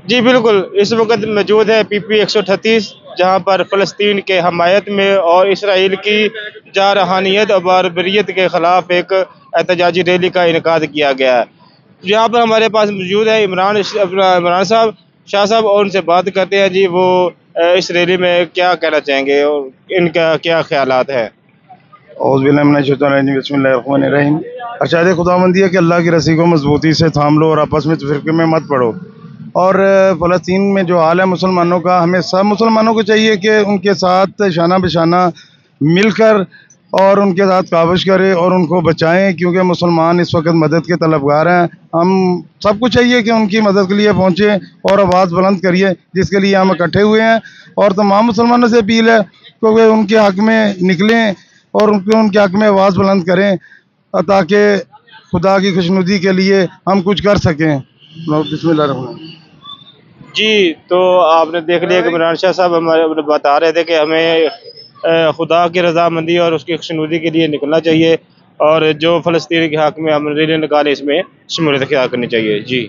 جی بالکل، اس وقت موجود ہے PP 138 جہاں پر فلسطین کے حمایت میں اور اسرائیل کی جارحانیت اور باربریت کے خلاف ایک احتجاجی ریلی کا انعقاد کیا گیا ہے۔ یہاں پر ہمارے پاس موجود ہے عمران صاحب، شاہ صاحب، اور ان سے بات کرتے ہیں جی وہ اس ریلی میں کیا کہنا چاہیں گے اور ان کا کیا خیالات ہیں۔ اعوذ باللہ من الشیطان الرجیم، بسم اللہ الرحمن الرحیم۔ ارشاد خداوندی ہے کہ اللہ کی رسی کو مضبوطی سے تھام لو اور آپس میں فرقے میں مت پڑو۔ اور فلسطین میں جو حال ہے مسلمانوں کا، ہمیں سب مسلمانوں کو چاہیے کہ ان کے ساتھ شانہ بشانہ مل کر اور ان کے ساتھ کاوش کرے اور ان کو بچائیں، کیونکہ مسلمان اس وقت مدد کے طلبگار ہیں۔ ہم سب کو چاہیے کہ ان کی مدد کے لیے پہنچیں اور آواز بلند کریے، جس کے لیے ہم اکٹھے ہوئے ہیں۔ اور تمام مسلمانوں سے اپیل ہے کہ ان کے حق میں نکلیں اور ان کے حق میں آواز بلند کریں تاکہ خدا کی خوشنودی کے لیے ہم کچھ کر سکیں۔ بسم اللہ الرحمن الرحیم۔ جی تو آپ نے دیکھ لیا کہ عمران شاہ صاحب ہمارے بتا رہے تھے کہ ہمیں خدا کی رضامندی اور اس کی خوشنودی کے لیے نکلنا چاہیے، اور جو فلسطین کے حق میں ہم ریلی نکالے اس میں شمولیت اختیار کرنی چاہیے۔ جی